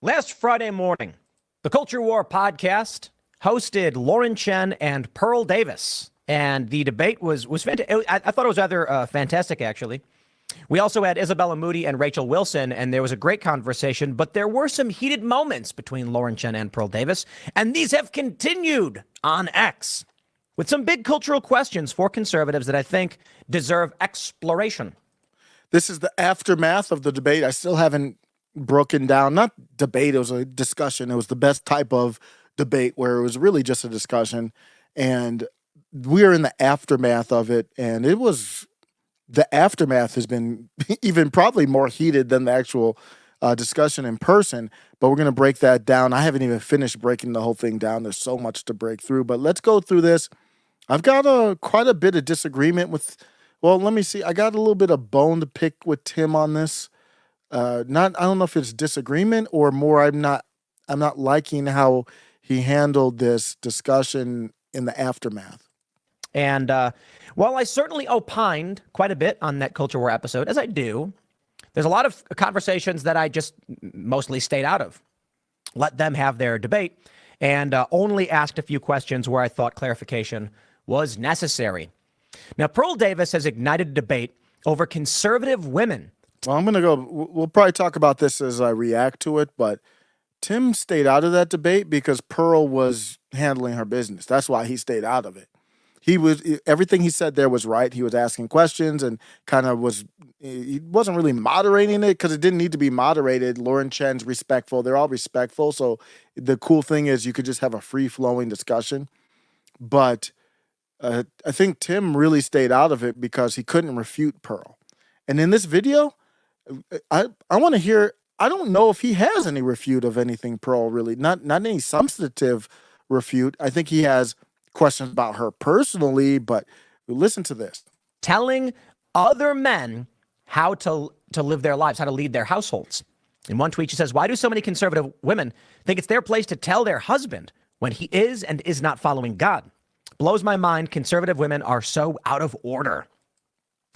Last Friday morning, the Culture War podcast hosted Lauren Chen and Pearl Davis, and the debate was fantastic. I thought it was rather fantastic, actually. We also had Isabella Moody and Rachel Wilson, and there was a great conversation, but there were some heated moments between Lauren Chen and Pearl Davis, and these have continued on X with some big cultural questions for conservatives that I think deserve exploration. This is the aftermath of the debate. I still haven't broken down, not debate, it was a discussion. It was the best type of debate where it was really just a discussion. And we're in the aftermath of it. And the aftermath has been even probably more heated than the actual discussion in person. But we're going to break that down. I haven't even finished breaking the whole thing down. There's so much to break through. But let's go through this. I've got quite a bit of disagreement with, well, let me see. I got a little bit of bone to pick with Tim on this. I don't know if it's disagreement or more I'm not liking how he handled this discussion in the aftermath. And while I certainly opined quite a bit on that Culture War episode, as I do, there's a lot of conversations that I just mostly stayed out of. Let them have their debate and only asked a few questions where I thought clarification was necessary. Now, Pearl Davis has ignited a debate over conservative women. Well, we'll probably talk about this as I react to it, but Tim stayed out of that debate because Pearl was handling her business. That's why he stayed out of it. Everything he said there was right. He was asking questions and he wasn't really moderating it because it didn't need to be moderated. Lauren Chen's respectful. They're all respectful. So the cool thing is you could just have a free-flowing discussion. But I think Tim really stayed out of it because he couldn't refute Pearl. And in this video, I want to hear, I don't know if he has any refute of anything Pearl really, not any substantive refute. I think he has questions about her personally, but listen to this. Telling other men how to live their lives, how to lead their households. In one tweet, she says, why do so many conservative women think it's their place to tell their husband when he is and is not following God? Blows my mind. Conservative women are so out of order.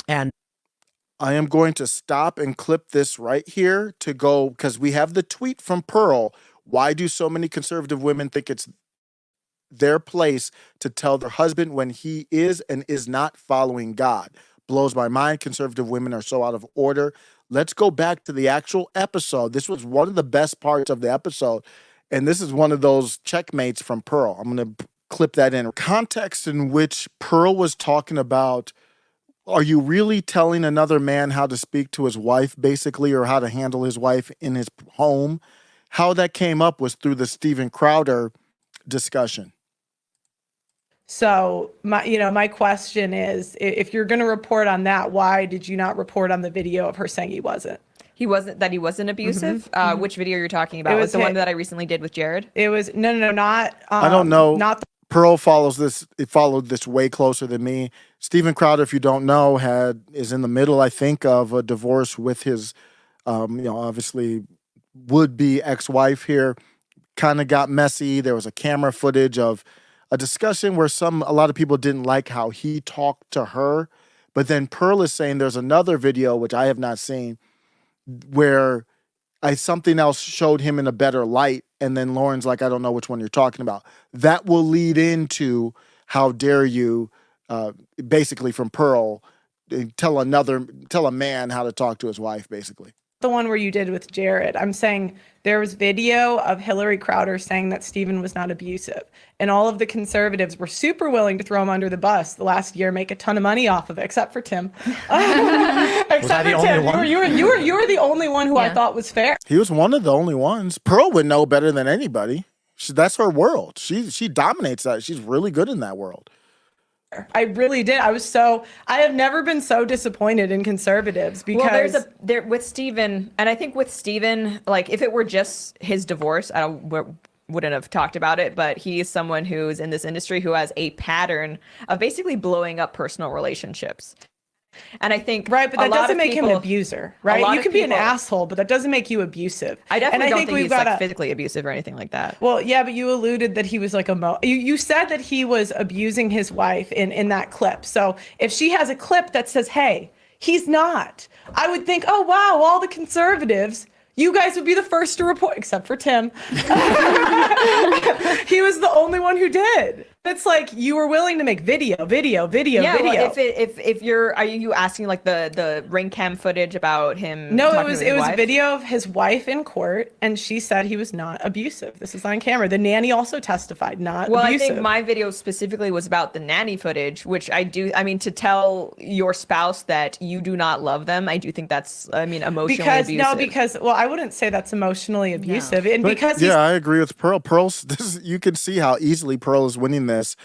And I am going to stop and clip this right here to go, because we have the tweet from Pearl. Why do so many conservative women think it's their place to tell their husband when he is and is not following God? Blows my mind. Conservative women are so out of order. Let's go back to the actual episode. This was one of the best parts of the episode. And this is one of those checkmates from Pearl. I'm going to clip that in. Context in which Pearl was talking about, are you really telling another man how to speak to his wife, basically, or how to handle his wife in his home? How that came up was through the Steven Crowder discussion. So my question is, if you're going to report on that, why did you not report on the video of her saying he wasn't? He wasn't abusive. Which video you're talking about? It was the one that I recently did with Jared? It was not. I don't know. Not Pearl followed this way closer than me. Steven Crowder, if you don't know, is in the middle, I think, of a divorce with his, obviously would-be ex-wife here. Kind of got messy. There was a camera footage of a discussion where a lot of people didn't like how he talked to her. But then Pearl is saying there's another video, which I have not seen, where something else showed him in a better light. And then Lauren's like, I don't know which one you're talking about. That will lead into how dare you, basically from Pearl, tell a man how to talk to his wife, basically. the one where you did with Jared. I'm saying there was video of Hillary Crowder saying that Stephen was not abusive. And all of the conservatives were super willing to throw him under the bus the last year, make a ton of money off of it, except for Tim. Except for Tim. You were the only one who I thought was fair. He was one of the only ones. Pearl would know better than anybody. That's her world. She dominates that. She's really good in that world. I really did. I have never been so disappointed in conservatives because there with Stephen, and I think with Stephen, like if it were just his divorce, wouldn't have talked about it, but he is someone who's in this industry who has a pattern of basically blowing up personal relationships. And I think right, but that doesn't make him an abuser, right? You can be an asshole, but that doesn't make you abusive. I definitely don't think he's like physically abusive or anything like that. Well, yeah, but you alluded that he was like you said that he was abusing his wife in that clip. So if she has a clip that says, "Hey, he's not," I would think, "Oh wow, all the conservatives, You guys would be the first to report, except for Tim. He was the only one who did. It's like you were willing to make video. Yeah, well, if you're, are you asking like the ring cam footage about him? No, talking to his it was wife? video of his wife in court, and she said he was not abusive. This is on camera. The nanny also testified not Well, abusive. I think my video specifically was about the nanny footage, which I mean, to tell your spouse that you do not love them, I do think that's, I mean, emotionally abusive. Well, I wouldn't say that's emotionally abusive, and But, because yeah, I agree with Pearl. You can see how easily Pearl is winning this.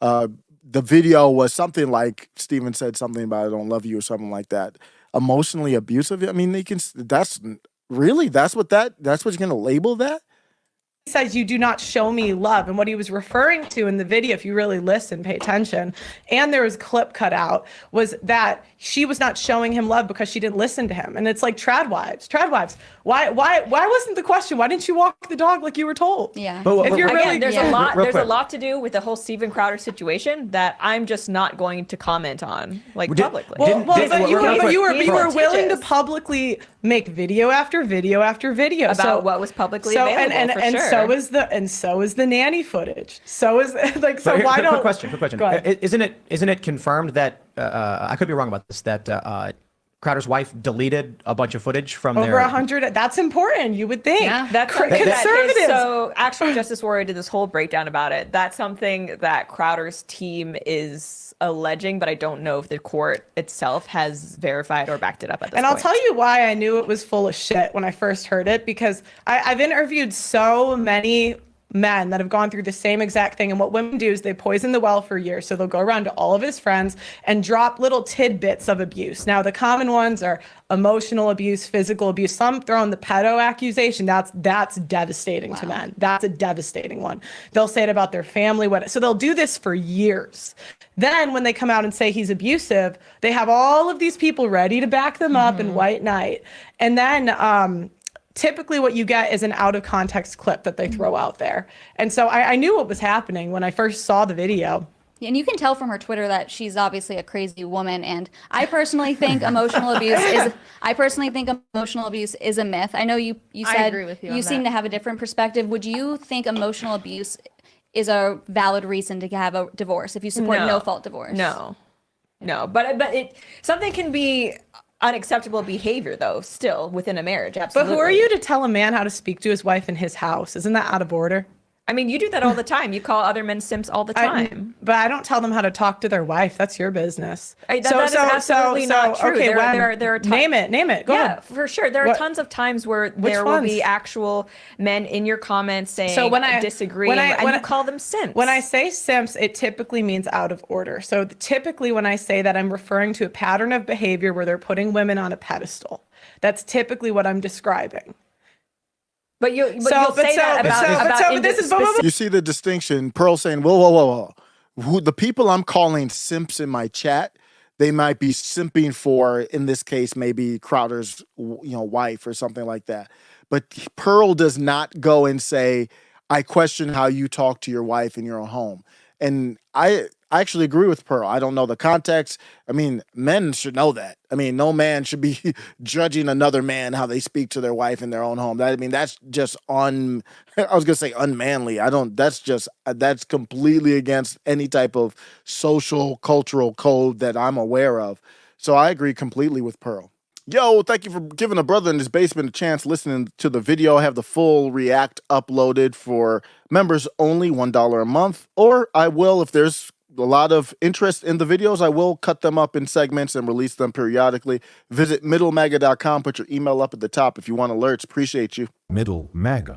The video was something like Steven said something about I don't love you or something like that. Emotionally abusive. I mean, that's what you're gonna label that? he says you do not show me love, and what he was referring to in the video, if you really listen, pay attention, and there was a clip cut out, was that she was not showing him love because she didn't listen to him. And it's like trad wives, why wasn't the question, why didn't you walk the dog like you were told? Yeah. But If you're Again, really there's Yeah. Real a quick. lot to do with the whole Steven Crowder situation that I'm just not going to comment on, like Did- publicly. Didn't- But didn't- you real quick, were willing to litigious. publicly make video after video after video About what was publicly available, and for sure. so is the nanny footage. So is like so. But Why quick don't? question. Go ahead. Isn't it confirmed that I could be wrong about this, that Crowder's wife deleted a bunch of footage from Over their 100. That's important. You would think. Yeah. That's Cr- something that is- conservatives. So actually, Justice Warrior did this whole breakdown about it. That's something that Crowder's team is alleging, but I don't know if the court itself has verified or backed it up at this And point. I'll tell you why I knew it was full of shit when I first heard it, because I've interviewed so many men that have gone through the same exact thing. And what women do is they poison the well for years. So they'll go around to all of his friends and drop little tidbits of abuse. Now, the common ones are emotional abuse, physical abuse. Some throw in the pedo accusation. That's devastating to men. That's a devastating one. They'll say it about their family. So they'll do this for years. Then when they come out and say he's abusive, they have all of these people ready to back them up in white knight. And then typically what you get is an out of context clip that they throw out there. And so I knew what was happening when I first saw the video. And you can tell from her Twitter that she's obviously a crazy woman. And I personally think emotional abuse is a myth. I know you I said agree with you on seem that. to have a different perspective. Would you think emotional abuse is a valid reason to have a divorce if you support no fault divorce? No, but something can be unacceptable behavior though, still within a marriage. But Absolutely. who are you to tell a man how to speak to his wife in his house? Isn't that out of order? I mean, you do that all the time. You call other men simps all the time. But I don't tell them how to talk to their wife. That's your business. That is absolutely not true. Okay, There are name it. Go yeah, ahead. for sure. There are What- tons of times where Which there will be ones? actual men in your comments saying So when I disagree, when and I you call them simps. When I say simps, it typically means out of order. So typically when I say that, I'm referring to a pattern of behavior where they're putting women on a pedestal. That's typically what I'm describing. but you'll say that about this is blah, blah, blah. You see the distinction. Pearl saying, whoa. The people I'm calling simps in my chat, they might be simping for, in this case, maybe Crowder's wife or something like that. But Pearl does not go and say, I question how you talk to your wife in your own home. And I actually agree with Pearl. I don't know the context. I mean, men should know that. I mean, no man should be judging another man how they speak to their wife in their own home. That's just I was gonna say unmanly. That's completely against any type of social cultural code that I'm aware of. So I agree completely with Pearl. Yo, thank you for giving a brother in his basement a chance listening to the video. I have the full React uploaded for members only, $1 a month. Or I will, if there's a lot of interest in the videos, I will cut them up in segments and release them periodically. Visit middlemaga.com. Put your email up at the top if you want alerts. Appreciate you. Middle MAGA.